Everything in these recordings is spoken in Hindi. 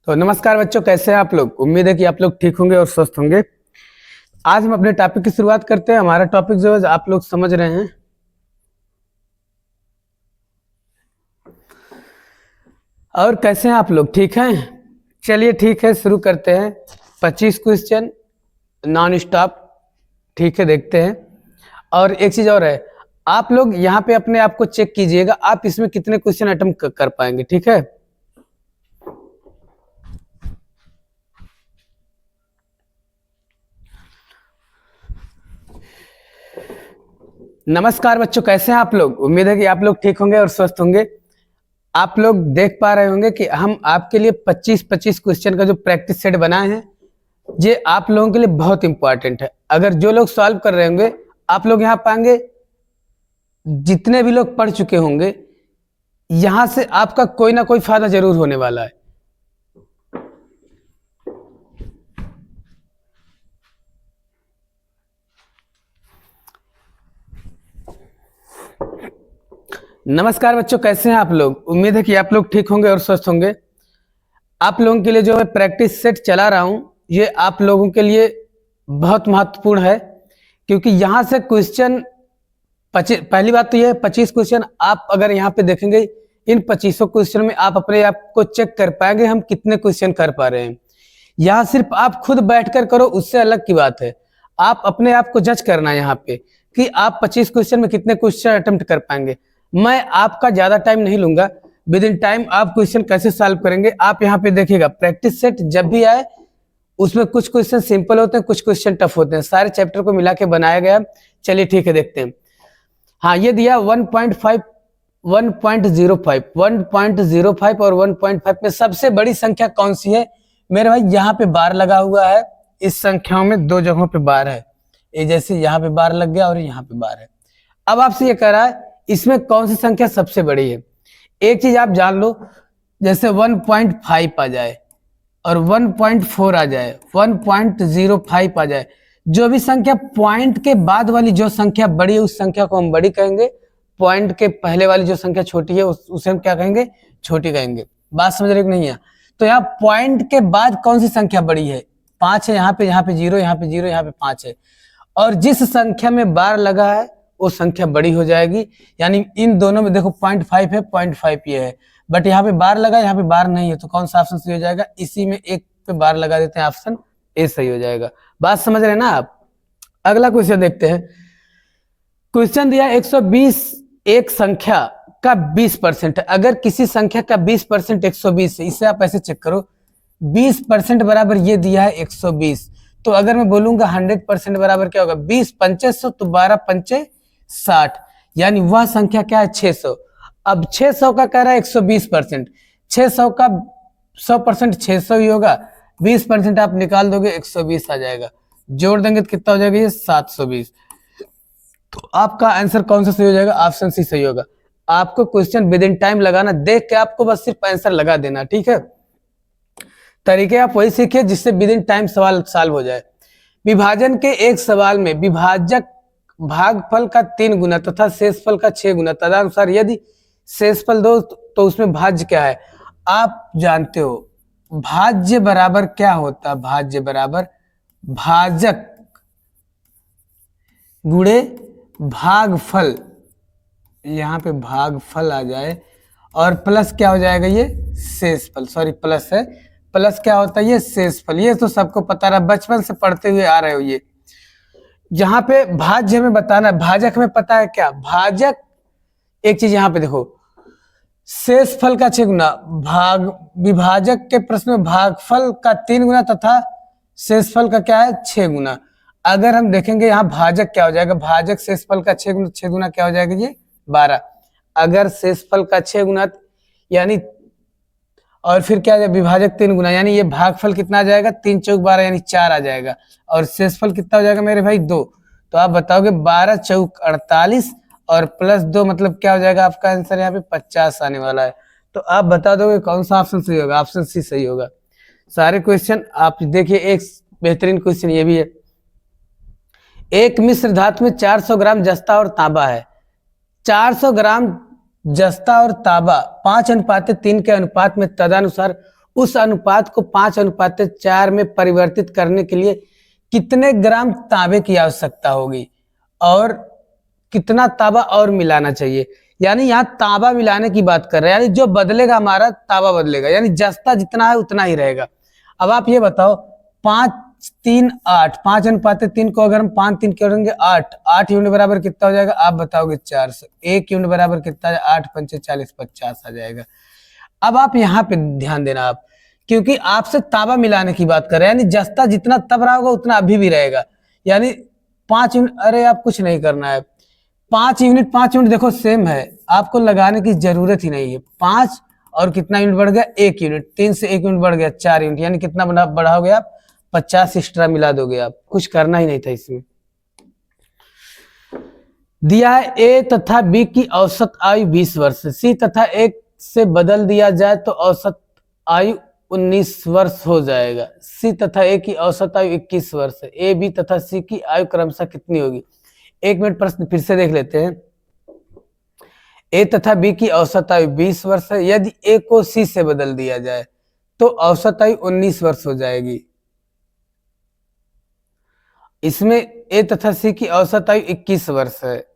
तो नमस्कार बच्चों, कैसे हैं आप लोग। उम्मीद है कि आप लोग ठीक होंगे और स्वस्थ होंगे। आज हम अपने टॉपिक की शुरुआत करते हैं। हमारा टॉपिक जो है आप लोग समझ रहे हैं। और कैसे हैं आप लोग, ठीक हैं? चलिए ठीक है, शुरू करते हैं। 25 क्वेश्चन नॉन स्टॉप, ठीक है, देखते हैं। और एक चीज और है, आप लोग यहाँ पे अपने आप को चेक कीजिएगा, आप इसमें कितने क्वेश्चन अटेम्प्ट कर पाएंगे, ठीक है। नमस्कार बच्चों, कैसे हैं आप लोग। उम्मीद है कि आप लोग ठीक होंगे और स्वस्थ होंगे। आप लोग देख पा रहे होंगे कि हम आपके लिए 25-25 क्वेश्चन का जो प्रैक्टिस सेट बनाए हैं, ये आप लोगों के लिए बहुत इंपॉर्टेंट है। अगर जो लोग सॉल्व कर रहे होंगे, आप लोग यहाँ पाएंगे, जितने भी लोग पढ़ चुके होंगे, यहां से आपका कोई ना कोई फायदा जरूर होने वाला है। नमस्कार बच्चों, कैसे हैं आप लोग। उम्मीद है कि आप लोग ठीक होंगे और स्वस्थ होंगे। आप लोगों के लिए जो मैं प्रैक्टिस सेट चला रहा हूं, ये आप लोगों के लिए बहुत महत्वपूर्ण है, क्योंकि यहां से क्वेश्चन पहली बात तो यह है, 25 क्वेश्चन आप अगर यहाँ पे देखेंगे, इन 25 क्वेश्चन में आप अपने आप को चेक कर पाएंगे हम कितने क्वेश्चन कर पा रहे हैं। यहाँ सिर्फ आप खुद बैठकर करो, उससे अलग की बात है। आप अपने आप को जज करना यहाँ पे कि आप 25 क्वेश्चन में कितने क्वेश्चन अटेम्प्ट कर पाएंगे। मैं आपका ज्यादा टाइम नहीं लूंगा, विद इन टाइम आप क्वेश्चन कैसे सॉल्व करेंगे आप यहाँ पे देखिएगा। प्रैक्टिस सेट जब भी आए, उसमें कुछ क्वेश्चन सिंपल होते हैं, कुछ क्वेश्चन टफ होते हैं, सारे चैप्टर को मिला के बनाया गया। चलिए ठीक है, देखते हैं। हाँ, ये दिया 1.5, 1.05 और 1.5 में सबसे बड़ी संख्या कौन सी है मेरे भाई। यहाँ पे बार लगा हुआ है, इस संख्याओं में दो जगहों पे बार है, ये जैसे यहाँ पे बार लग गया और यहाँ पे बार है। अब आपसे ये कह रहा है इसमें कौन सी संख्या सबसे बड़ी है। एक चीज आप जान लो, जैसे 1.5 आ जाए और 1.4 आ जाए, 1.05 आ जाए, जो भी संख्या पॉइंट के बाद वाली जो संख्या बड़ी है उस संख्या को हम बड़ी कहेंगे। पॉइंट के पहले वाली जो संख्या छोटी है उसे हम क्या कहेंगे, छोटी कहेंगे। बात समझ रहे कि नहीं है। तो यहाँ पॉइंट के बाद कौन सी संख्या बड़ी है, 5 है। यहाँ पे 0, यहाँ पे 0, यहाँ पे 5 है, और जिस संख्या में बार लगा है वो संख्या बड़ी हो जाएगी। यानी इन दोनों में देखो 0.5 है, 0.5 ये है, बट यहाँ पे बार लगा, यहाँ पे बार नहीं है, तो कौन सा ऑप्शन सही हो जाएगा। इसी में एक पे बार लगा देते हैं, ऑप्शन ए सही हो जाएगा। बात समझ रहे हैं ना आप। अगला क्वेश्चन देखते हैं। क्वेश्चन दिया 120 एक संख्या का 20% है। अगर किसी संख्या का 20% 120 है, इसे आप ऐसे चेक करो, 20% बराबर ये दिया है 120। तो अगर मैं बोलूंगा 100% बराबर क्या होगा, 20 पंचे 100 तो 12 पंचे 60, यानी वह संख्या क्या है 600। अब 600 का कह रहा है 120%, 600 का 100% 600 ही होगा, 20% आप निकाल दोगे 120 आ जाएगा, जोड़ देंगे तो कितना हो जाएगा ये 720। तो आपका आंसर कौन सा सही हो जाएगा, ऑप्शन सी सही होगा। आपको क्वेश्चन विद इन टाइम लगाना, देख के आपको बस सिर्फ आंसर लगा देना, ठीक है। तरीके आप वही सीखिए जिससे विद इन टाइम सवाल सॉल्व हो जाए। विभाजन के एक सवाल में विभाजक भागफल का 3 गुना तथा शेषफल का 6 गुना, तदनुसार यदि शेषफल दो तो उसमें भाज्य क्या है। आप जानते हो भाज्य बराबर क्या होता है, भाज्य बराबर भाजक गुणे भागफल, यहाँ पे भागफल आ जाए और प्लस क्या हो जाएगा ये शेषफल, सॉरी प्लस है, प्लस क्या होता है ये शेषफल। ये तो सबको पता रहा, बचपन से पढ़ते हुए आ रहे हो। ये यहाँ पे भाज्य में बताना, भाजक में पता है क्या भाजक। एक चीज यहाँ पे देखो, शेषफल का 6 गुना, भाग विभाजक के प्रश्न में भागफल का 3 गुना तथा शेषफल का क्या है 6 गुना। अगर हम देखेंगे यहाँ भाजक क्या हो जाएगा, भाजक शेषफल का 6 गुना, 6 गुना क्या हो जाएगा ये 12। अगर शेषफल का 6 गुना यानी, और फिर क्या विभाजक 3 गुना, यानी ये भागफल कितना आ जाएगा 3 चौक 12 यानी 4 आ जाएगा, और शेषफल कितना हो जाएगा मेरे भाई 2। तो आप बताओगे 12 चौक 48 और प्लस 2 मतलब क्या हो जाएगा, आपका आंसर यहाँ पे 50 आने वाला है। तो आप बता दोगे कौन सा ऑप्शन सही होगा, ऑप्शन सी सही होगा। सारे क्वेश्चन आप देखिए, एक बेहतरीन क्वेश्चन ये भी है। एक मिश्र धातु में 400 ग्राम जस्ता और तांबा है। 400 ग्राम जस्ता और तांबा 5:3 के अनुपात में तदनुसार उस अनुपात को 5:4 में परिवर्तित करने के लिए कितने ग्राम तांबे की आवश्यकता होगी और कितना तांबा और मिलाना चाहिए। यानी यहाँ तांबा मिलाने की बात कर रहे हैं, यानी जो बदलेगा हमारा तांबा बदलेगा, यानी जस्ता जितना है उतना ही रहेगा। अब आप ये बताओ 5 3 8, 5:3 को अगर हम 5 3 करेंगे 8 यूनिट बराबर कितना हो जाएगा, आप बताओगे 400। 1 यूनिट बराबर कितना है, 8 5 40 50 आ जाएगा। अब आप यहाँ पे ध्यान देना आप, क्योंकि आपसे तांबा मिलाने की बात कर रहे हैं, यानी जस्ता जितना तब रहा होगा उतना अभी भी रहेगा। यानी 5 यूनिट, अरे आप कुछ नहीं करना है, 5 यूनिट देखो सेम है, आपको लगाने की जरूरत ही नहीं है। 5 और कितना यूनिट बढ़ गया, 1 यूनिट, 3 से 1 यूनिट बढ़ गया 4 यूनिट, यानी कितना बढ़ाओगे आप, 50 एक्स्ट्रा मिला दोगे आप, कुछ करना ही नहीं था इसमें। दिया है ए तथा बी की औसत आयु 20 वर्ष, सी तथा ए से बदल दिया जाए तो औसत आयु 19 वर्ष हो जाएगा। सी तथा ए की औसत आयु 21 वर्ष है। ए बी तथा सी की आयु क्रमशः कितनी होगी। 1 मिनट प्रश्न फिर से देख लेते हैं। ए तथा बी की औसत आयु 20 वर्ष है, यदि ए को सी से बदल दिया जाए तो औसत आयु 19 वर्ष हो जाएगी। इसमें ए तथा सी की औसत आयु 21 वर्ष है।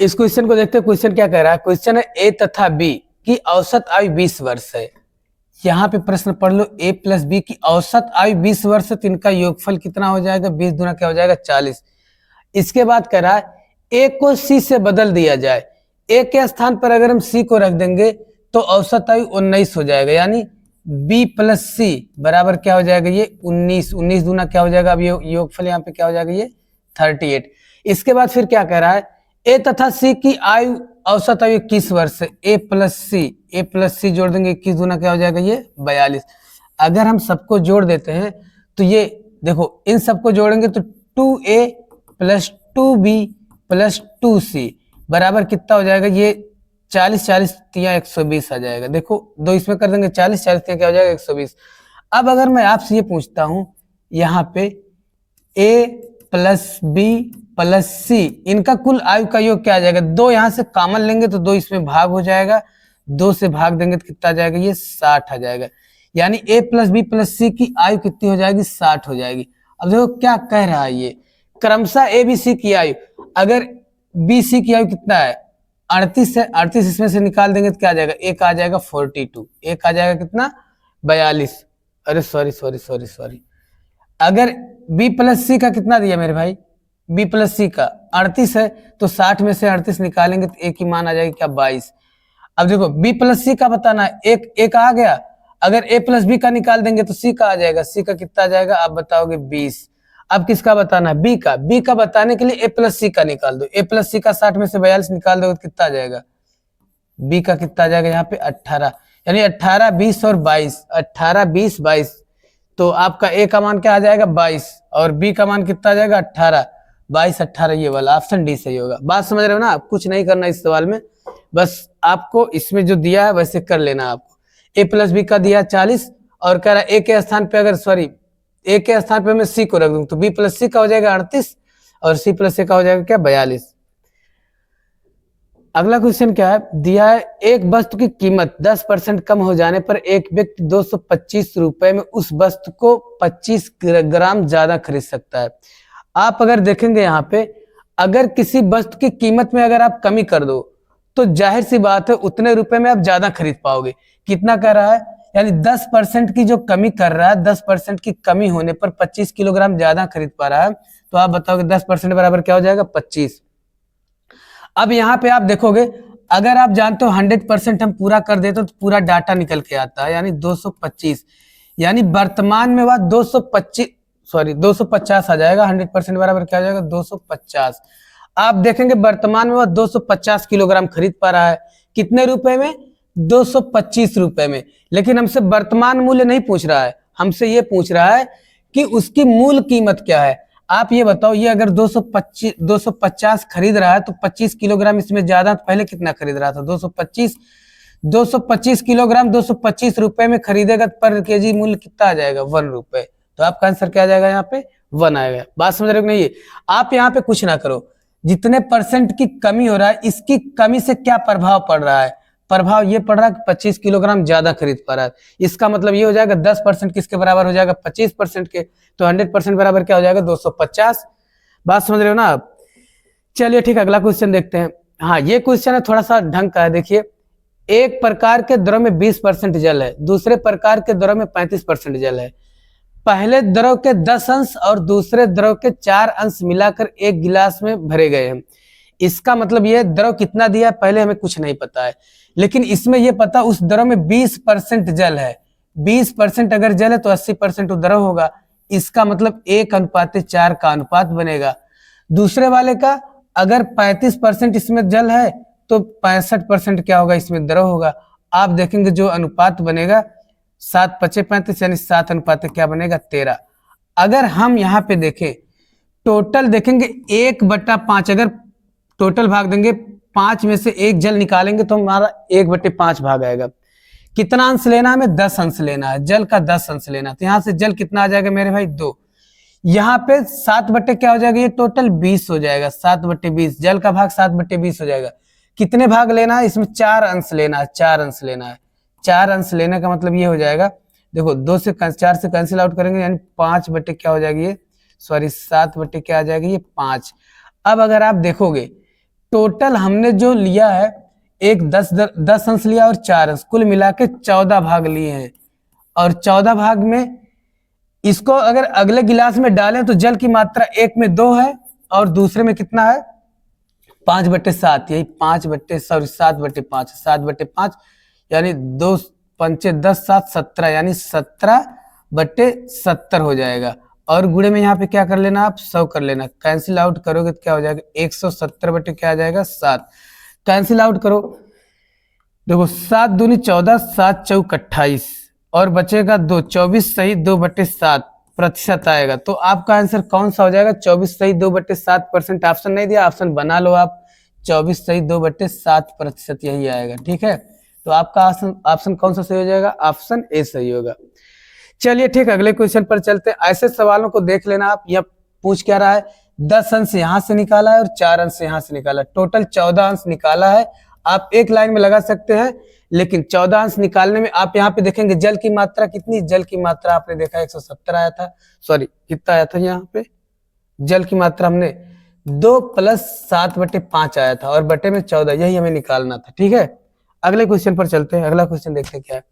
इस क्वेश्चन को देखते हैं, क्वेश्चन क्या कह रहा है। क्वेश्चन है ए तथा बी की औसत आयु 20 वर्ष है। यहाँ पे प्रश्न पढ़ लो, ए प्लस बी की औसत आयु 20 वर्ष है, तो इनका योगफल कितना हो जाएगा, 20 दूना क्या हो जाएगा 40। इसके बाद कह रहा है ए को सी से बदल दिया जाए, ए के स्थान पर अगर हम सी को रख देंगे तो औसत आयु 19 हो जाएगा, यानी बी प्लस सी बराबर क्या हो जाएगा, ये 19। 19 दूना क्या हो जाएगा, अब ये योगफल यहाँ पे क्या हो जाएगा, ये 38। इसके बाद फिर क्या कह रहा है, ए तथा सी की आयु औसत आयु 21 वर्ष है। ए प्लस सी जोड़ देंगे, 21 दूना क्या हो जाएगा, ये 42। अगर हम सबको जोड़ देते हैं तो ये देखो, इन सबको जोड़ेंगे तो 2a plus 2b plus 2c बराबर कितना हो जाएगा, ये 40 तिया 120 आ जाएगा। देखो दो इसमें कर देंगे 40 तिया क्या हो जाएगा 120। अब अगर मैं आपसे ये पूछता हूं, यहाँ पे a प्लस बी प्लस सी इनका कुल आयु का योग क्या आ जाएगा, 2 यहां से कॉमन लेंगे तो 2 इसमें भाग हो जाएगा, 2 से भाग देंगे तो कितना आ जाएगा, ये 60 आ जाएगा। यानी a प्लस बी प्लस सी की आयु कितनी हो जाएगी, 60 हो जाएगी। अब देखो क्या कह रहा है, ये क्रमशः ए बी सी की आयु, अगर बी सी की आयु कितना है 38 है, 38 इसमें से निकाल देंगे तो क्या आ जाएगा, एक आ जाएगा 42, एक आ जाएगा कितना 42। अरे सॉरी, अगर बी प्लस सी का कितना दिया मेरे भाई, बी प्लस सी का 38 है, तो 60 में से 38 निकालेंगे तो एक ही मान आ जाएगी क्या 22। अब देखो बी प्लस सी का बताना है, एक आ गया, अगर ए प्लस बी का निकाल देंगे तो सी का आ जाएगा, सी का कितना आ जाएगा आप बताओगे 20। अब किसका बताना है, बी का बताने के लिए ए प्लस सी का निकाल दो, ए प्लस सी का 60 में से 42 निकाल दो तो कितना आ जाएगा, बी का कितना आ जाएगा यहाँ पे 18, यानी 18 20 और 22, 18 20 22, तो आपका ए का मान क्या आ जाएगा 22 और बी का मान कितना आ जाएगा 18, 22 18, ये वाला ऑप्शन डी सही होगा। बात समझ रहे हो ना, आप कुछ नहीं करना इस सवाल में, बस आपको इसमें जो दिया है वैसे कर लेना। आपको ए प्लस बी का दिया 40 और कह रहा है ए के स्थान पे, अगर सॉरी ए के स्थान पे मैं सी को रख दूं तो बी प्लस सी का हो जाएगा 38 और सी प्लस ए का हो जाएगा क्या 42। अगला क्वेश्चन क्या है, दिया है एक वस्तु की कीमत 10% कम हो जाने पर एक व्यक्ति 225 रुपए में उस वस्तु को 25 ग्राम ज्यादा खरीद सकता है। आप अगर देखेंगे यहाँ पे, अगर किसी वस्तु की कीमत में अगर आप कमी कर दो तो जाहिर सी बात है उतने रुपए में आप ज्यादा खरीद पाओगे। कितना कर रहा है, यानी 10% की जो कमी कर रहा है, 10% की कमी होने पर 25 किलोग्राम ज्यादा खरीद पा रहा है। तो आप बताओगे 10% बराबर क्या हो जाएगा, 25। अब यहाँ पे आप देखोगे, अगर आप जानते हो 100% हम पूरा कर देते तो पूरा डाटा निकल के आता है, यानी 225, यानी वर्तमान में वह 250 आ जाएगा। 100% बराबर क्या आ जाएगा, 250। आप देखेंगे वर्तमान में वह 250 किलोग्राम खरीद पा रहा है, कितने रुपए में, 225 रुपए में। लेकिन हमसे वर्तमान मूल्य नहीं पूछ रहा है, हमसे ये पूछ रहा है कि उसकी मूल कीमत क्या है। आप ये बताओ, ये अगर 250 खरीद रहा है तो 25 किलोग्राम इसमें ज्यादा, पहले कितना खरीद रहा था, 225 किलोग्राम 225 रुपए में खरीदेगा, पर केजी मूल्य कितना आ जाएगा, 1 रुपए। तो आपका आंसर क्या आ जाएगा, यहाँ पे 1 आएगा। बात समझ रहे हो नहीं? आप यहाँ पे कुछ ना करो, जितने परसेंट की कमी हो रहा है, इसकी कमी से क्या प्रभाव पड़ रहा है, प्रभाव ये पड़ रहा है कि 25 किलोग्राम ज्यादा खरीद पा रहा है। इसका मतलब ये हो जाएगा 10% किसके बराबर हो जाएगा, 25% के। तो 100% बराबर क्या हो जाएगा, 250। बात समझ रहे हो ना आप? चलिए ठीक है, अगला क्वेश्चन देखते हैं। हाँ, ये क्वेश्चन है थोड़ा सा ढंग का है। देखिए, एक प्रकार के द्रव में 20% जल है, दूसरे प्रकार के द्रव में 35% जल है। पहले द्रव के 10 अंश और दूसरे द्रव के 4 अंश मिलाकर एक गिलास में भरे गए हैं। इसका मतलब ये द्रव कितना दिया है, पहले हमें कुछ नहीं पता है, लेकिन इसमें यह पता उस द्रव में 20% जल है। 20% अगर जल है तो 80% द्रव होगा। इसका मतलब 1:4 का अनुपात बनेगा। दूसरे वाले का अगर 35% इसमें जल है तो 65% क्या होगा, इसमें द्रव होगा। आप देखेंगे जो अनुपात बनेगा 7×5=35, यानी 7 क्या बनेगा, 13। अगर हम यहाँ पे देखें, टोटल देखेंगे 1/5, अगर टोटल भाग देंगे 5 में से 1 जल निकालेंगे तो हमारा 1/5 भाग आएगा। कितना अंश लेना है, हमें 10 अंश लेना है, जल का 10 अंश लेना है। तो यहाँ से जल कितना आ जाएगा मेरे भाई, 2। यहाँ पे 7 क्या हो जाएगा, ये टोटल 20 हो जाएगा। 7/20, जल का भाग 7/20 हो जाएगा। कितने भाग लेना है, इसमें 4 अंश लेना है, 4 अंश लेना है। 4 अंश लेने का मतलब ये हो जाएगा, देखो 4 से कैंसिल आउट करेंगे, यानी 5 क्या हो जाएगी ये, सॉरी 7 क्या आ जाएगी, ये 5। अब अगर आप देखोगे टोटल हमने जो लिया है, एक 10 अंश लिया और 4 अंश, कुल मिला के 14 भाग लिए हैं। और 14 भाग में इसको अगर अगले गिलास में डालें तो जल की मात्रा एक में 2 है और दूसरे में कितना है, 5/7, यही 7/5, यानी 2×5 = 10, 7 17, यानी 17/70 हो जाएगा। और गुणे में यहाँ पे क्या कर लेना, आप 100 कर लेना। कैंसिल आउट करोगे तो क्या हो जाएगा, 170 क्या आ जाएगा, 7। कैंसिल आउट करो, देखो 7 दूनी 14, 7 चौक 28 और बचेगा 2, 24 सही 2/7% आएगा। तो आपका आंसर कौन सा हो जाएगा, 24 सही 2/7%। ऑप्शन नहीं दिया, ऑप्शन बना लो आप, 24 सही 2/7%, यही आएगा। ठीक है, तो आपका ऑप्शन कौन सा सही हो जाएगा, ऑप्शन ए सही होगा। चलिए ठीक, अगले क्वेश्चन पर चलते हैं। ऐसे सवालों को देख लेना आप, यह पूछ क्या रहा है, 10 अंश यहां से निकाला है और 4 अंश यहां से निकाला, टोटल 14 अंश निकाला है। आप एक लाइन में लगा सकते हैं, लेकिन 14 अंश निकालने में आप यहाँ पे देखेंगे जल की मात्रा कितनी, जल की मात्रा आपने देखा 170 आया था, सॉरी कितना आया था यहाँ पे, जल की मात्रा हमने 2 + 7/5 आया था और बटे में 14, यही हमें निकालना था। ठीक है, अगले क्वेश्चन पर चलते हैं। अगला क्वेश्चन देखते हैं क्या है।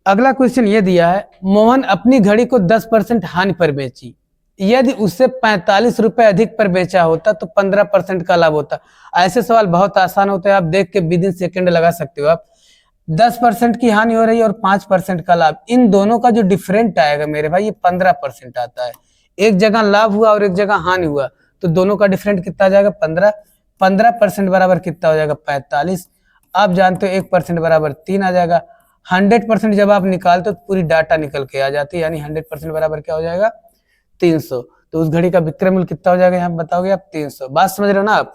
अगला क्वेश्चन ये दिया है, मोहन अपनी घड़ी को 10% हानि पर बेची, यदि उससे 45 रुपए अधिक पर बेचा होता तो 15% का लाभ होता। ऐसे सवाल बहुत आसान होते हैं, आप देख के विदिन सेकंड लगा सकते हो। आप 10% की हानि हो रही है और 5% का लाभ, इन दोनों का जो डिफरेंट आएगा मेरे भाई, ये 15% आता है। एक जगह लाभ हुआ और एक जगह हानि हुआ, तो दोनों का डिफरेंट कितना आ जाएगा, 15। 15% बराबर कितना हो जाएगा, 45। आप जानते हो 1% बराबर 3 आ जाएगा। 100% जब आप निकालते हो तो पूरी डाटा निकल के आ जाती है, यानी 100% बराबर क्या हो जाएगा, 300। तो उस घड़ी का विक्रय मूल्य कितना हो जाएगा, यहाँ बताओगे आप, 300। बात समझ रहे हो ना आप?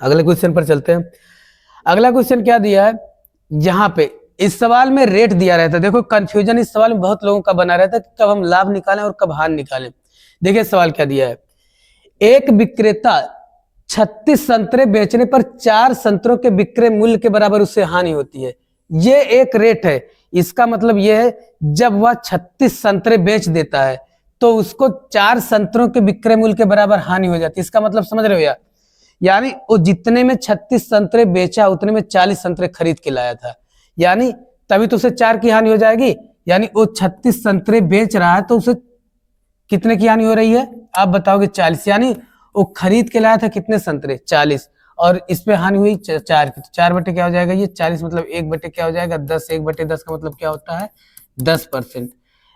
अगले क्वेश्चन पर चलते हैं। अगला क्वेश्चन क्या दिया है, यहाँ पे इस सवाल में रेट दिया रहता है। देखो कंफ्यूजन इस सवाल में बहुत लोगों का बना रहता है कि कब हम लाभ निकालें और कब हानि निकालें। देखिए सवाल क्या दिया है, एक विक्रेता 36 संतरे बेचने पर 4 संतरों के विक्रय मूल्य के बराबर उससे हानि होती है। ये एक रेट है, इसका मतलब ये है जब वह 36 संतरे बेच देता है तो उसको 4 संतरों के विक्रय मूल्य के बराबर हानि हो जाती है। इसका मतलब समझ रहे हो यार, यानी वो जितने में 36 संतरे बेचा उतने में 40 संतरे खरीद के लाया था, यानी तभी तो उसे 4 की हानि हो जाएगी। यानी वो 36 संतरे बेच रहा है तो उसे कितने की हानि हो रही है आप बताओगे? 40। यानी वो खरीद के लाया था कितने संतरे? 40, और इस पे हानि हुई 4 की। तो 4 बटे क्या हो जाएगा ये 40, मतलब 1 बटे क्या हो जाएगा 10। 1 बटे 10 का मतलब क्या होता है 10%।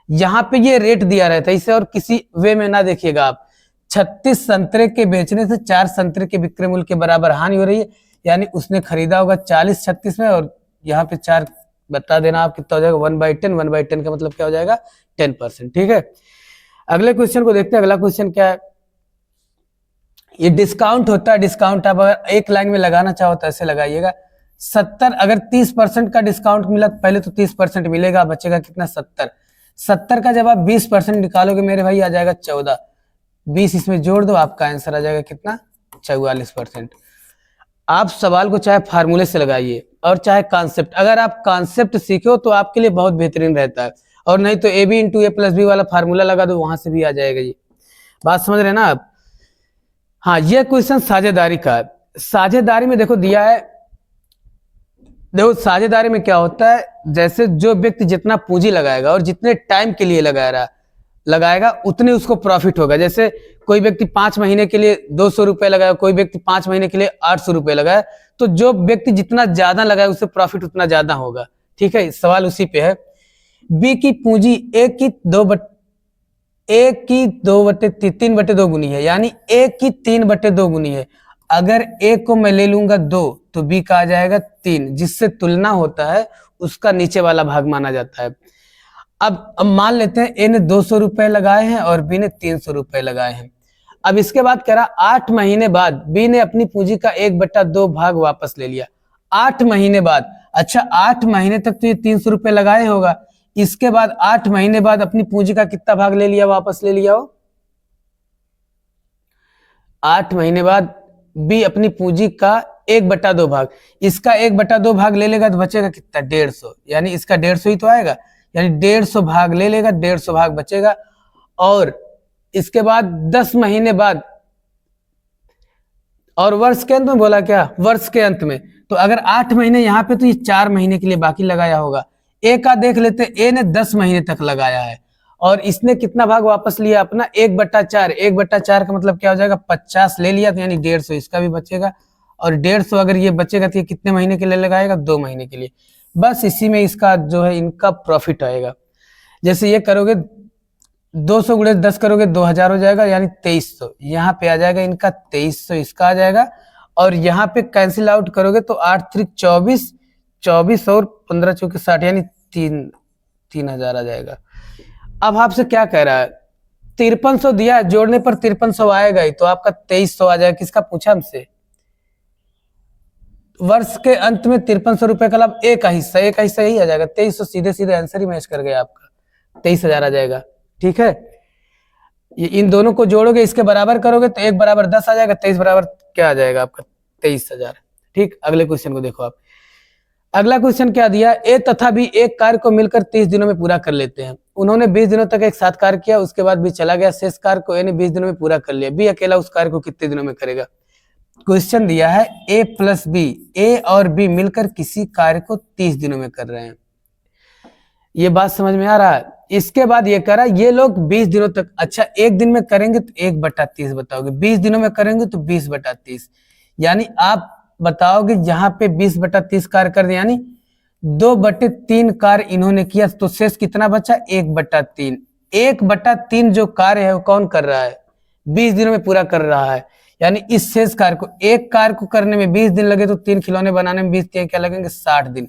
यहाँ पे ये रेट दिया रहता है, इसे और किसी वे में ना देखिएगा आप। 36 संतरे के बेचने से 4 संतरे के विक्रय मूल्य के बराबर हानि हो रही है, यानी उसने खरीदा होगा 40 36 में, और यहाँ पे 4 बता देना आप कितना हो जाएगा 1/10। 1/10 का मतलब क्या हो जाएगा 10%। ठीक है, अगले क्वेश्चन को देखते हैं। अगला क्वेश्चन क्या है, ये डिस्काउंट होता है। डिस्काउंट आप अगर एक लाइन में लगाना चाहो तो ऐसे लगाइएगा 70। अगर 30% का डिस्काउंट मिला पहले तो 30% मिलेगा, बचेगा कितना 70। 70 का जब आप 20% निकालोगे मेरे भाई आ जाएगा 14। 20 इसमें जोड़ दो, आपका आंसर आ जाएगा कितना 44%। आप सवाल को चाहे फार्मूले से लगाइए और चाहे कॉन्सेप्ट, अगर आप कॉन्सेप्ट सीखो तो आपके लिए बहुत बेहतरीन रहता है, और नहीं तो AB × A+B वाला फार्मूला लगा दो, वहां से भी आ जाएगा। ये बात समझ रहे हैं ना आप? हाँ, ये क्वेश्चन साझेदारी का है। साझेदारी में देखो दिया है, देखो साझेदारी में क्या होता है, जैसे जो व्यक्ति जितना पूंजी लगाएगा और जितने टाइम के लिए लगाएगा उतने उसको प्रॉफिट होगा। जैसे कोई व्यक्ति 5 महीने के लिए 200 रुपए लगाया, कोई व्यक्ति 5 महीने के लिए 800 रुपए लगाया, तो जो व्यक्ति जितना ज्यादा लगाए उससे प्रॉफिट उतना ज्यादा होगा। ठीक है, सवाल उसी पे है। बी की पूंजी A की 3/2 गुनी है, यानी A की 3/2 गुनी है। अगर A को मैं ले लूंगा 2 तो B का आ जाएगा 3, जिससे तुलना होता है उसका नीचे वाला भाग माना जाता है। अब मान लेते हैं A ने 200 रुपए लगाए हैं और B ने 300 रुपए लगाए हैं। अब इसके बाद कह रहा 8 महीने बाद B ने अपनी पूंजी का 1/2 भाग वापस ले लिया। 8 महीने बाद, अच्छा 8 महीने तक तो ये 300 रुपए लगाए होगा, इसके बाद 8 महीने बाद अपनी पूंजी का कितना भाग ले लिया, वापस ले लिया हो? 8 महीने बाद B अपनी पूंजी का 1/2 भाग, इसका 1/2 भाग ले लेगा तो बचेगा कितना 150, यानी इसका 150 ही तो आएगा, यानी 150 भाग ले लेगा, 150 भाग बचेगा। और इसके बाद 10 महीने बाद, और वर्ष के अंत में बोला क्या, वर्ष के अंत में, तो अगर 8 महीने यहाँ पे तो ये 4 महीने के लिए बाकी लगाया होगा। ए का देख लेते, ए ने 10 महीने तक लगाया है और इसने कितना भाग वापस लिया अपना 1/4। 1/4 का मतलब क्या हो जाएगा 50 ले लिया, तो यानी 150 इसका भी बचेगा, और 150 अगर ये बचेगा तो ये कितने महीने के लिए लगाएगा 2 महीने के लिए। बस इसी में इसका जो है इनका प्रॉफिट आएगा। जैसे ये करोगे 200 × 10 करोगे 2000 हो जाएगा, यानी 2300, यहाँ पे आ जाएगा इनका 2300 इसका आ जाएगा, और यहाँ पे कैंसिल आउट करोगे तो 8 3 24, 24 और 15 चौके 60, यानी 3000 आ जाएगा। अब आपसे क्या कह रहा है, 5300 दिया, जोड़ने पर 5300 आएगा ही, तो आपका 2300 आ जाएगा। किसका पूछा हमसे? वर्ष के अंत में 5300 रुपए का लाभ, एक हिस्सा यही आ जाएगा 2300, सीधे सीधे आंसर ही मैच कर गया आपका, 23000 आ जाएगा। ठीक है, ये इन दोनों को जोड़ोगे इसके बराबर करोगे तो 1 = 10 आ जाएगा, 23 बराबर क्या आ जाएगा आपका 23000। ठीक, अगले क्वेश्चन को देखो आप। अगला क्वेश्चन क्या दिया, ए तथा बी एक कार्य को मिलकर 30 दिनों में पूरा कर लेते हैं। उन्होंने 20 दिनों तक एक साथ कार्य किया, उसके बाद बी चला गया, शेष कार्य को ए ने 20 दिनों में पूरा कर लिया। बी अकेला उस कार्य को कितने दिनों में करेगा? क्वेश्चन दिया है A + B, ए और बी मिलकर किसी कार्य को 30 दिनों में कर रहे हैं। ये बात समझ में आ रहा है? इसके बाद ये कह रहा है ये लोग 20 दिनों तक, अच्छा एक दिन में करेंगे तो 1/30 बताओगे, 20 दिनों में करेंगे तो 20/30, यानी आप बताओगे यहाँ पे 20/30 कार्य कर दिया, यानी 2/3 कार्य इन्होंने किया, तो शेष कितना बचा 1/3। 1/3 जो कार्य है वो कौन कर रहा है? 20 दिनों में पूरा कर रहा है, यानी इस शेष कार्य को, एक कार्य को करने में 20 दिन लगे तो 3 खिलौने बनाने में 20 क्या लगेंगे 60 दिन,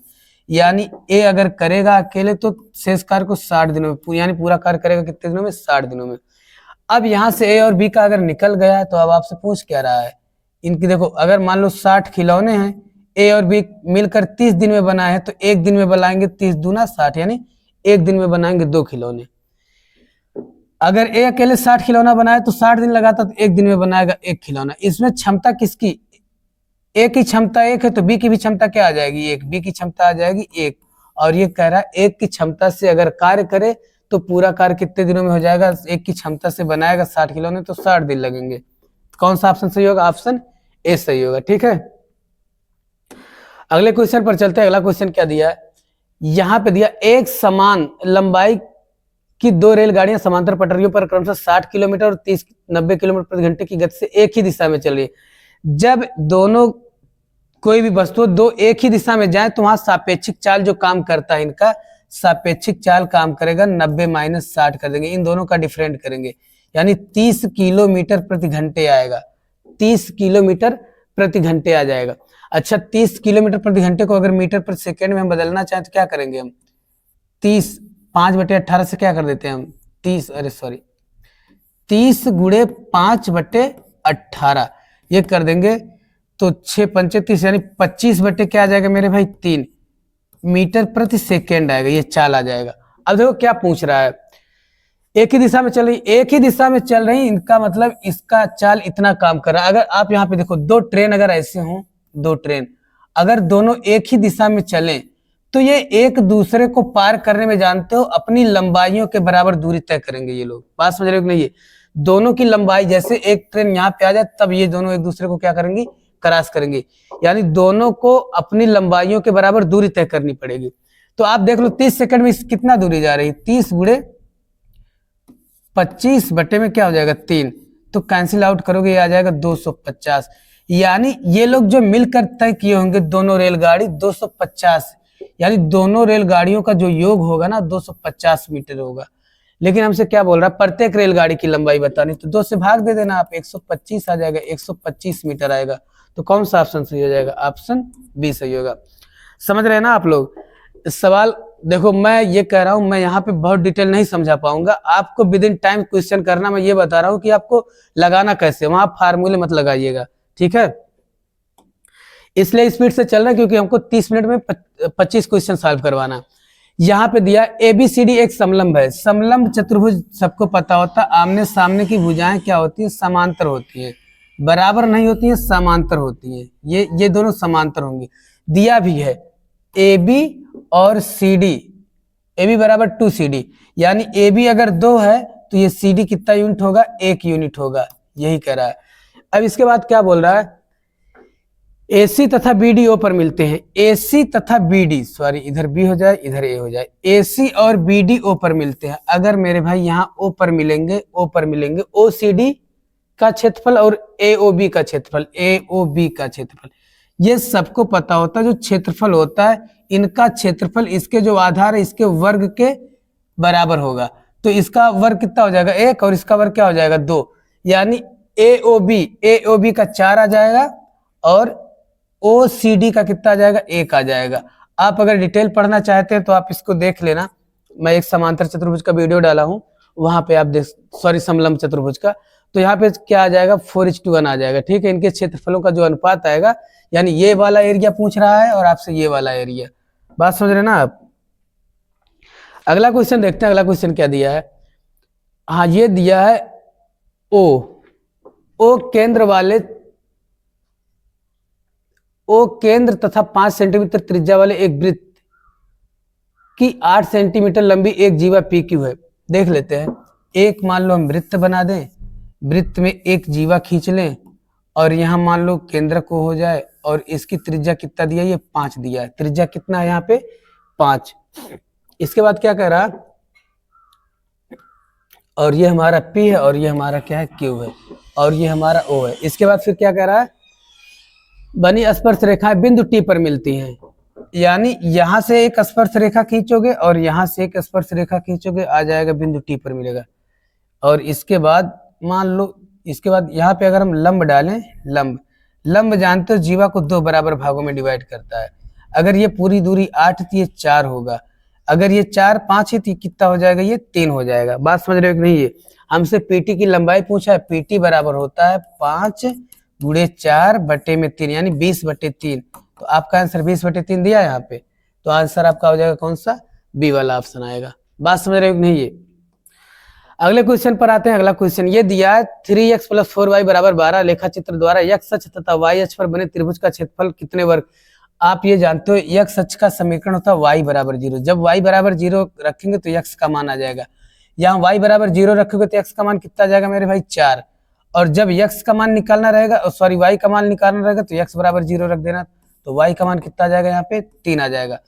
यानी ए अगर करेगा अकेले तो शेष कार्य को 60 दिनों में, यानी पूरा कार्य करेगा कितने दिनों में 60 दिनों में। अब यहाँ से ए और बी का अगर निकल गया तो अब आपसे पूछ क्या रहा है, इनकी देखो अगर मान लो 60 खिलौने हैं, ए और बी मिलकर 30 दिन में बनाए हैं, तो एक दिन में बनाएंगे 30 दूना 60, यानी एक दिन में बनाएंगे 2 खिलौने। अगर ए अकेले 60 खिलौना बनाए तो 60 दिन लगाता तो एक दिन में बनाएगा एक खिलौना। इसमें क्षमता किसकी, ए की क्षमता एक है तो बी की भी क्षमता क्या आ जाएगी, एक, बी की क्षमता आ जाएगी एक। और ये कह रहा है एक की क्षमता से अगर कार्य करे तो पूरा कार्य कितने दिनों में हो जाएगा, एक की क्षमता से बनाएगा 60 खिलौने तो 60 दिन लगेंगे। कौन सा ऑप्शन सही होगा, ऑप्शन ए सही होगा। ठीक है, अगले क्वेश्चन पर चलते हैं। अगला क्वेश्चन क्या दिया है, यहां पे दिया एक समान लंबाई की दो रेलगाड़ियां समांतर पटरियों पर क्रमशः 60 किलोमीटर और 90 किलोमीटर प्रति घंटे की गति से एक ही दिशा में चल रही है। जब दोनों कोई भी वस्तु दो एक ही दिशा में जाए तो वहां सापेक्षिक चाल जो काम करता है, इनका सापेक्षिक चाल काम करेगा 90 माइनस 60 कर देंगे, इन दोनों का डिफरेंट करेंगे, यानी 30 किलोमीटर प्रति घंटे आएगा, 30 किलोमीटर प्रति घंटे आ जाएगा। अच्छा, 30 किलोमीटर प्रति घंटे को अगर मीटर प्रति सेकेंड में हम बदलना चाहें तो क्या करेंगे हम, 30 5/18 से क्या कर देते हैं हम, 30 गुणे 5/18 ये कर देंगे तो 6 पंचे 30 यानी 25 बटे क्या आ जाएगा मेरे भाई 3 मीटर प्रति सेकेंड आएगा, ये चाल आ जाएगा। अब देखो क्या पूछ रहा है, एक ही दिशा में चल रही, एक ही दिशा में चल रही, इनका मतलब इसका चाल इतना काम कर रहा है। अगर आप यहाँ पे देखो दो ट्रेन अगर ऐसे हों, दो ट्रेन अगर दोनों एक ही दिशा में चलें तो ये एक दूसरे को पार करने में जानते हो अपनी लंबाइयों के बराबर दूरी तय करेंगे। ये लोग बात समझ रहे हो कि नहीं, ये दोनों की लंबाई जैसे एक ट्रेन यहाँ पे आ जाए तब ये दोनों एक दूसरे को क्या करेंगी, क्रॉस करेंगे, यानी दोनों को अपनी लंबाइयों के बराबर दूरी तय करनी पड़ेगी। तो आप देख लो 30 सेकंड में कितना दूरी जा रही है, 30 गुणे 25 बटे में क्या हो जाएगा 3, तो कैंसिल आउट करोगे ये आ जाएगा 250, यानी ये लोग जो मिलकर तय किए होंगे दोनों रेलगाड़ी 250, यानी दोनों रेलगाड़ियों का जो योग होगा ना 250 मीटर होगा। लेकिन हमसे क्या बोल रहा है, प्रत्येक रेलगाड़ी की लंबाई बतानी, तो 2 से भाग दे देना आप, 125 आ जाएगा, 125 मीटर आएगा। तो कौन सा ऑप्शन सही हो जाएगा, ऑप्शन बी सही होगा। समझ रहे हैं ना आप लोग। सवाल देखो मैं ये कह रहा हूं, मैं यहाँ पे बहुत डिटेल नहीं समझा पाऊंगा, आपको विद इन टाइम क्वेश्चन करना, मैं ये बता रहा हूँ कि आपको लगाना कैसे, वहां फार्मूले मत लगाइएगा, ठीक है। इसलिए स्पीड से चल रहा है क्योंकि हमको 30 मिनट में 25 क्वेश्चन सॉल्व करवाना। यहाँ पे दिया ABCD एक समलंब है, समलंब चतुर्भुज सबको पता होता, आमने सामने की भुजाएं क्या होती है, समांतर होती है, बराबर नहीं होती है, समांतर होती है, ये दोनों समांतर होंगी। दिया भी है AB और CD, AB बराबर 2CD, यानी AB अगर 2 है तो ये CD कितना यूनिट होगा, 1 यूनिट होगा, यही कह रहा है। अब इसके बाद क्या बोल रहा है, AC तथा BD O पर मिलते हैं, AC तथा BD, सॉरी इधर B हो जाए इधर A हो जाए, AC और BD O पर मिलते हैं। अगर मेरे भाई यहाँ O पर मिलेंगे, O पर मिलेंगे, OCD का क्षेत्रफल और AOB का क्षेत्रफल, AOB का क्षेत्रफल, ये सबको पता होता है। जो क्षेत्रफल होता है इनका क्षेत्रफल इसके जो आधार है इसके वर्ग के बराबर होगा, तो इसका वर्ग कितना हो जाएगा 1 और इसका वर्ग क्या हो जाएगा 2, यानी AOB का 4 आ जाएगा और OCD का कितना आ जाएगा 1 आ जाएगा। आप अगर डिटेल पढ़ना चाहते हैं तो आप इसको देख लेना, मैं एक समांतर चतुर्भुज का वीडियो डाला हूं, वहां पे आप देख, सॉरी समलंब चतुर्भुज का, तो यहाँ पे क्या आ जाएगा 4:1 आ जाएगा, ठीक है। इनके क्षेत्रफलों का जो अनुपात आएगा, यानी ये वाला एरिया पूछ रहा है और आपसे ये वाला एरिया, बात समझ रहे ना आप। अगला क्वेश्चन देखते हैं, अगला क्वेश्चन क्या दिया है, हाँ ये दिया है ओ केंद्र तथा 5 सेंटीमीटर त्रिज्या वाले एक वृत्त की 8 सेंटीमीटर लंबी एक जीवा PQ है। देख लेते हैं, एक मान लो हम वृत्त बना दें, वृत्त में एक जीवा खींच लें और यहाँ मान लो केंद्र को हो जाए और इसकी त्रिज्या कितना दिया, ये 5 दिया है, त्रिज्या कितना है यहाँ पे 5। इसके बाद क्या कह रहा, और ये हमारा P है और ये हमारा क्या है Q है और ये हमारा O है। इसके बाद फिर क्या कह रहा है, बनी स्पर्श रेखाएं बिंदु T पर मिलती हैं, यानी यहां से एक स्पर्श रेखा खींचोगे और यहां से एक स्पर्श रेखा खींचोगे, आ जाएगा बिंदु T पर मिलेगा। और इसके बाद मान लो, इसके बाद यहाँ पे अगर हम लंब डालें, लंब जानते हो जीवा को 2 बराबर भागों में डिवाइड करता है। अगर ये पूरी दूरी 8 थी, ये 4 होगा, अगर ये 4 5 ही थी कितना हो जाएगा, ये 3 हो जाएगा। बात समझ रहे हो कि नहीं। ये हमसे PT की लंबाई पूछा है, PT बराबर होता है 5 गुणे 4 बटे में 3, यानी 20/3। तो आपका आंसर 20/3 दिया है यहाँ पे, तो आंसर आपका हो जाएगा कौन सा, बी वाला ऑप्शन आएगा। बात समझ रहे हो कि नहीं। ये अगले क्वेश्चन पर आते हैं। अगला क्वेश्चन ये दिया है 3x + 4y = 12 रेखा चित्र द्वारा x अक्ष तथा y अक्ष पर बने त्रिभुज का क्षेत्रफल कितने वर्ग। आप ये जानते हो x अक्ष का समीकरण होता है y = 0। जब y = 0 रखेंगे तो x का मान आ जाएगा। यहाँ y = 0 रखोगे तो x का मान कितना आ जाएगा मेरे भाई 4। और जब x का मान निकालना रहेगा, सॉरी y का मान निकालना रहेगा तो x = 0 रख देना, तो y का मान कितना आ जाएगा यहाँ पे 3 आ जाएगा।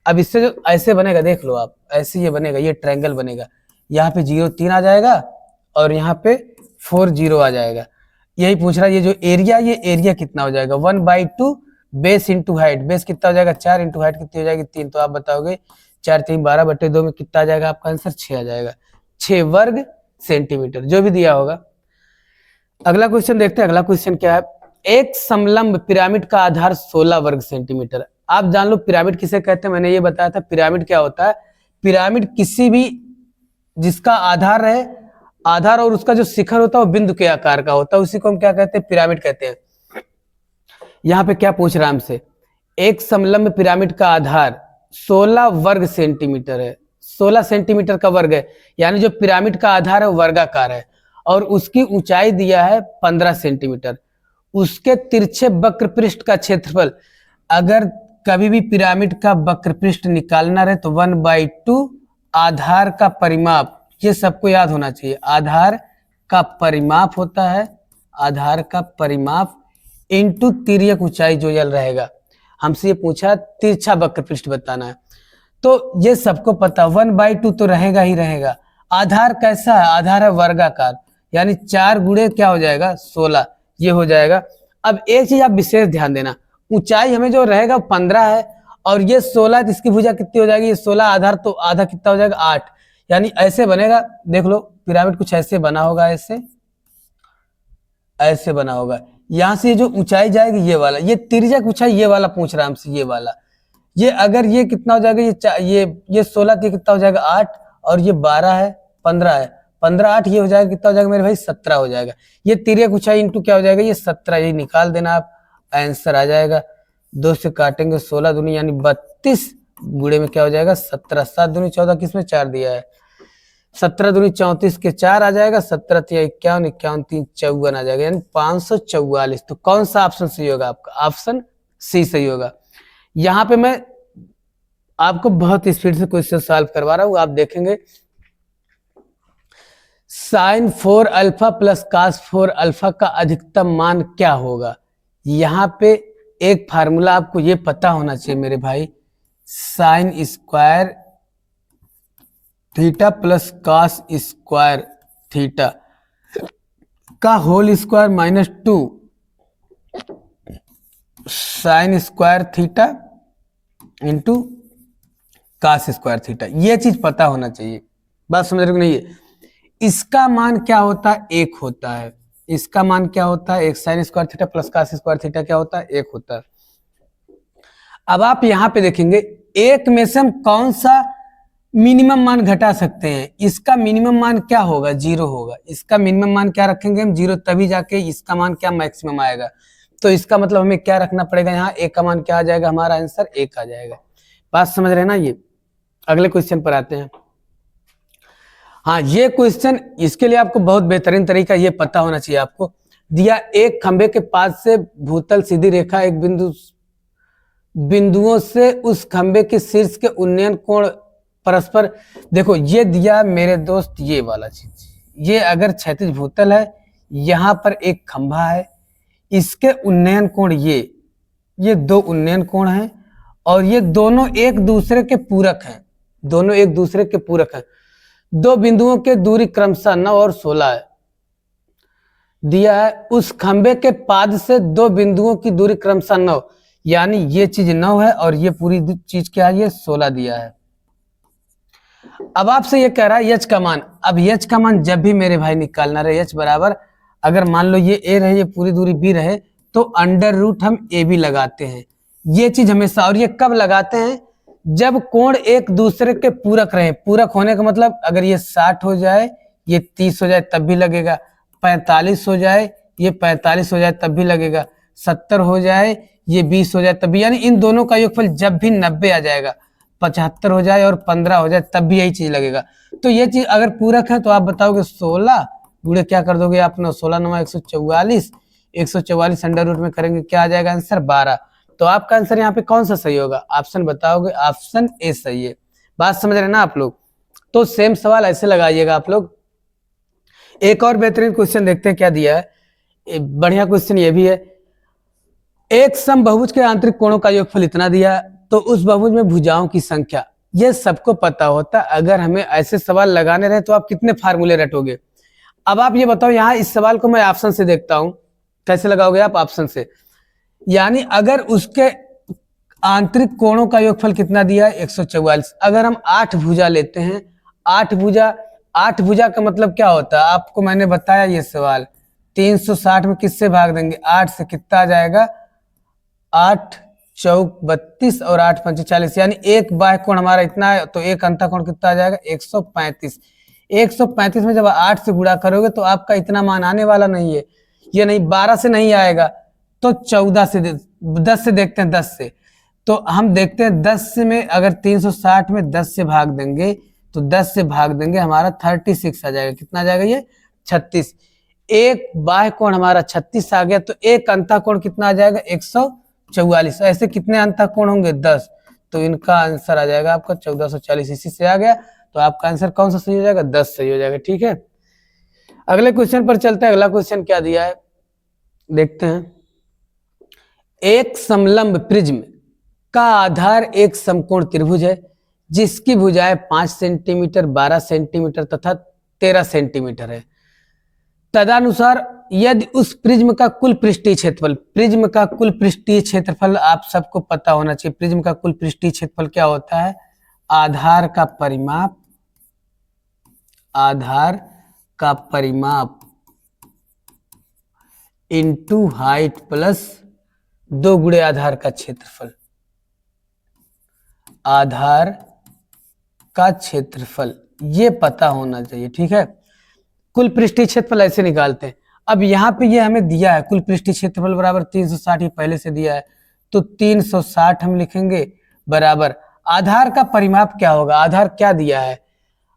अब इससे जो ऐसे बनेगा देख लो आप, ऐसे ये बनेगा, ये ट्रायंगल बनेगा। यहाँ पे 0 3 आ जाएगा और यहाँ पे 4 0 आ जाएगा। यही पूछ रहा है ये जो एरिया, ये एरिया कितना हो जाएगा 1/2 बेस इंटू हाइट। बेस कितना हो जाएगा 4 इंटू हाइट कितनी हो जाएगी 3। तो आप बताओगे 4 3 12/2 में कितना आ जाएगा आपका आंसर 6 आ जाएगा, 6 वर्ग सेंटीमीटर जो भी दिया होगा। अगला क्वेश्चन देखते हैं। अगला क्वेश्चन क्या है, एक समलंब पिरामिड का आधार 16 वर्ग सेंटीमीटर। आप जान लो पिरामिड किसे कहते हैं, मैंने ये बताया था। पिरामिड क्या होता है, पिरामिड किसी भी जिसका आधार है, आधार और उसका जो शिखर होता है वो बिंदु के आकार का होता है, उसी को हम क्या कहते हैं पिरामिड कहते हैं। यहाँ पे क्या पूछ रहा है हमसे, एक समलंब पिरामिड का आधार 16 वर्ग सेंटीमीटर है। 16 सेंटीमीटर का वर्ग है, यानी जो पिरामिड का आधार है वो वर्गाकार है और उसकी ऊंचाई दिया है 15 सेंटीमीटर। उसके तिरछे वक्र पृष्ठ का क्षेत्रफल, अगर कभी भी पिरामिड का वक्र पृष्ठ निकालना रहे तो 1/2 आधार का परिमाप, ये सबको याद होना चाहिए। आधार का परिमाप होता है, आधार का परिमाप इंटू तिर्यक ऊंचाई जो यल रहेगा। हमसे ये पूछा तिरछा वक्र पृष्ठ बताना है, तो ये सबको पता 1/2 तो रहेगा ही रहेगा। आधार कैसा है, आधार है वर्गाकार, यानी 4 गुणे क्या हो जाएगा 16, ये हो जाएगा। अब एक चीज आप विशेष ध्यान देना, ऊंचाई हमें जो रहेगा 15 है और ये 16, इसकी भुजा कितनी हो जाएगी, ये 16 आधार तो आधा कितना हो जाएगा 8, यानी ऐसे बनेगा। देख लो पिरामिड कुछ ऐसे बना होगा, ऐसे बना होगा। यहाँ से जो ऊंचाई जाएगी ये वाला, ये तिर्यक ऊंचाई ये वाला पूछ रहा है हमसे, ये वाला। ये अगर ये कितना हो जाएगा, ये 16 कितना हो जाएगा 8 और ये 12 है 15 है, 15 8 ये हो जाएगा कितना हो जाएगा मेरे भाई 17 हो जाएगा। ये तिर्यक ऊंचाई इंटू क्या हो जाएगा ये 17, ये निकाल देना आप, आंसर आ जाएगा। 2 से काटेंगे 16 दूनी यानी 32 गुणे में क्या हो जाएगा 17, 7 दूनी 14 किसमें 4 दिया है, 17 दूनी 34 के 4 आ जाएगा, 17 3 51 51 3 54 आ जाएगा, यानी 544। तो कौन सा ऑप्शन सही होगा आपका, ऑप्शन सी सही होगा। यहाँ पे मैं आपको बहुत स्पीड से क्वेश्चन सॉल्व करवा रहा हूं, आप देखेंगे। sin 4α + cos 4α का अधिकतम मान क्या होगा। यहाँ पे एक फार्मूला आपको ये पता होना चाहिए मेरे भाई, sin square theta plus cos square theta का whole square -2 sin square theta into cos square theta. ये चीज पता होना चाहिए, बात समझ रहे हो नहीं है। इसका मान क्या होता है 1 होता है, इसका मान क्या होता है 1, sin square theta plus cos square theta क्या होता है 1 होता है। अब आप यहाँ पे देखेंगे एक में से हम कौन सा मिनिमम मान घटा सकते हैं, इसका मिनिमम मान क्या होगा 0 होगा। इसका मिनिमम मान क्या रखेंगे हम 0, तभी जाके इसका मान क्या मैक्सिमम आएगा। तो इसका मतलब हमें क्या रखना पड़ेगा, यहाँ 1 का मान क्या आ जाएगा, हमारा आंसर 1 आ जाएगा। बात समझ रहे हैं ना। ये अगले क्वेश्चन पर आते हैं। हाँ ये क्वेश्चन, इसके लिए आपको बहुत बेहतरीन तरीका ये पता होना चाहिए। आपको दिया एक खंबे के पास से भूतल सीधी रेखा एक बिंदुओं से उस खंबे के शीर्ष के उन्नयन कोण परस्पर, देखो ये दिया मेरे दोस्त ये वाला चीज, ये अगर क्षैतिज भूतल है, यहाँ पर एक खंभा है, इसके उन्नयन कोण ये 2 उन्नयन कोण हैं और ये दोनों एक दूसरे के पूरक हैं, दोनों एक दूसरे के पूरक हैं। 2 बिंदुओं के दूरी क्रमशः 9 और 16 है दिया है। उस खंबे के पाद से 2 बिंदुओं की दूरी क्रमशः 9, यानी ये चीज 9 है और ये पूरी चीज क्या है, ये 16 दिया है। अब आपसे ये कह रहा है h का मान। अब h का मान जब भी मेरे भाई निकालना रहे, h बराबर अगर मान लो ये a रहे, ये पूरी दूरी b रहे, तो अंडर रूट हम ab लगाते हैं, ये चीज हमेशा। और ये कब लगाते हैं, जब कोण एक दूसरे के पूरक रहे। पूरक होने का मतलब अगर ये 60 हो जाए, ये 30 हो जाए तब भी लगेगा, 45 हो जाए, ये 45 हो जाए तब भी लगेगा, 70 हो जाए, ये 20 हो जाए तब भी, यानी इन दोनों का योगफल जब भी 90 आ जाएगा, 75 हो जाए और 15 हो जाए तब भी यही चीज लगेगा। तो ये चीज अगर पूरक है तो आप बताओगे 16 गुणे क्या कर दोगे आप, 16 9 144, 144 अंडर रूट में करेंगे क्या आ जाएगा आंसर 12। तो आपका आंसर यहाँ पे कौन सा सही होगा, ऑप्शन बताओगे, ऑप्शन ए सही है। बात समझ रहे हैं ना आप लोग। तो सेम सवाल ऐसे लगाइएगा आप लोग। एक और बेहतरीन क्वेश्चन देखते हैं क्या दिया है, बढ़िया क्वेश्चन ये भी है। एक समबहुभुज के आंतरिक कोणों का योगफल इतना दिया, तो उस बहुभुज में भुजाओं की संख्या, ये सबको पता होता। अगर हमें ऐसे सवाल लगाने रहे तो आप कितने फार्मूले रटोगे। अब आप ये बताओ, यहाँ इस सवाल को मैं ऑप्शन से देखता हूं, कैसे लगाओगे आप ऑप्शन से। यानी अगर उसके आंतरिक कोणों का योगफल कितना दिया है 144, अगर हम 8 भुजा लेते हैं, 8 भुजा का मतलब क्या होता है आपको मैंने बताया ये सवाल। 360 में किससे भाग देंगे, 8 से, कितना आ जाएगा 8 चौक 32 और 8 पंचे 40, यानी एक बाह्य कोण हमारा इतना है, तो एक अंतः कोण कितना आ जाएगा 135। 135 में जब 8 से गुणा करोगे तो आपका इतना मान आने वाला नहीं है, ये नहीं 12 से नहीं आएगा, तो 14 से 10 से देखते हैं, 10 से। तो हम देखते हैं 10 में अगर 360 में 10 से भाग देंगे तो 10 से भाग देंगे हमारा 36 आ जाएगा, कितना आ जाएगा ये 36। एक बाह्य कोण हमारा 36 आ गया, तो एक अंतः कोण कितना आ जाएगा 144। ऐसे कितने अंतः कोण होंगे 10, तो इनका आंसर आ जाएगा आपका 1440, इसी से आ गया। तो आपका आंसर कौन सा सही हो जाएगा, 10 सही हो जाएगा। ठीक है, अगले क्वेश्चन पर चलते हैं। अगला क्वेश्चन क्या दिया है देखते हैं। एक समलंब प्रिज्म का आधार एक समकोण त्रिभुज है जिसकी भुजाएं 5 सेंटीमीटर, 12 सेंटीमीटर तथा 13 सेंटीमीटर है। तदनुसार यदि उस प्रिज्म का कुल पृष्ठीय क्षेत्रफल, प्रिज्म का कुल पृष्ठीय क्षेत्रफल आप सबको पता होना चाहिए। प्रिज्म का कुल पृष्ठीय क्षेत्रफल क्या होता है, आधार का परिमाप, आधार का परिमाप इंटू हाइट प्लस 2 गुणे आधार का क्षेत्रफल, आधार का क्षेत्रफल, ये पता होना चाहिए। ठीक है, कुल पृष्ठीय क्षेत्रफल ऐसे निकालते हैं। अब यहाँ पे ये हमें दिया है कुल पृष्ठीय क्षेत्रफल बराबर 360, ये पहले से दिया है, तो 360 हम लिखेंगे बराबर आधार का परिमाप क्या होगा, आधार क्या दिया है,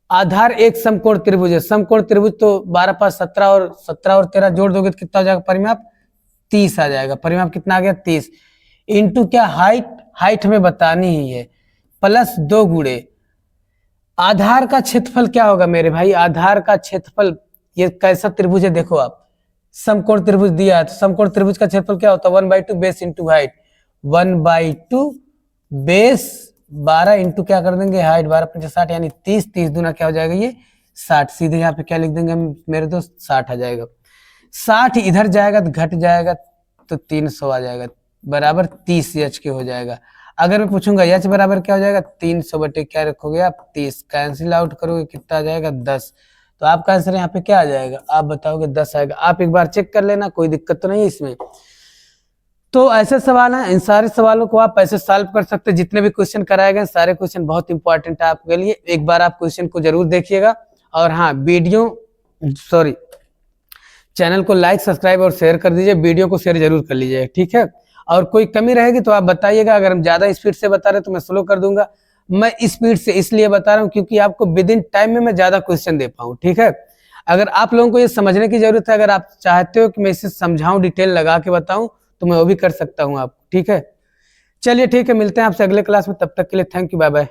आधार एक समकोण त्रिभुज है। समकोण त्रिभुज तो 12 5 17 और 13 जोड़ दोगे तो कितना हो जाएगा परिमाप, 30 आ जाएगा। परिमाप कितना आ गया 30, इंटू क्या हाइट हमें बतानी ही है, प्लस 2 गुणे आधार का क्षेत्रफल क्या होगा मेरे भाई, आधार का क्षेत्रफल, ये कैसा त्रिभुज है देखो आप, समकोण त्रिभुज दिया है, तो समकोण त्रिभुज का क्षेत्रफल क्या होता है 1/2 base into height, 1/2 base 12 into क्या कर देंगे हाइट, 12 5 60 यानी 30, 30 दूना क्या हो जाएगा ये 60, सीधे यहाँ पे क्या लिख देंगे हम मेरे दोस्त 60 आ जाएगा। 60 इधर जाएगा तो घट जाएगा तो 300 आ जाएगा, बराबर 30 एच के हो जाएगा। अगर मैं पूछूंगा एच बराबर क्या हो जाएगा 300 बटे क्या रखोगे आप 30, कैंसिल आउट करोगे कितना आ जाएगा 10। तो आपका आंसर यहाँ पे क्या आ जाएगा, आप बताओगे 10 आएगा। आप एक बार चेक कर लेना, कोई दिक्कत तो नहीं है इसमें। तो ऐसे सवाल हैं, इन सारे सवालों को आप ऐसे सॉल्व कर सकते हैं। जितने भी क्वेश्चन कराए गए सारे क्वेश्चन बहुत इंपॉर्टेंट है आपके लिए, एक बार आप क्वेश्चन को जरूर देखिएगा। और हाँ, चैनल को लाइक सब्सक्राइब और शेयर कर दीजिए, वीडियो को शेयर जरूर कर लीजिए। ठीक है, और कोई कमी रहेगी तो आप बताइएगा। अगर हम ज्यादा स्पीड से बता रहे तो मैं स्लो कर दूंगा। मैं स्पीड से इसलिए बता रहा हूँ क्योंकि आपको विद इन टाइम में मैं ज्यादा क्वेश्चन दे पाऊँ। ठीक है, अगर आप लोगों को ये समझने की जरूरत है, अगर आप चाहते हो कि मैं इसे समझाऊं, डिटेल लगा के बताऊं, तो मैं वो भी कर सकता हूं आपको। ठीक है, चलिए ठीक है, मिलते हैं आपसे अगले क्लास में, तब तक के लिए थैंक यू, बाय बाय।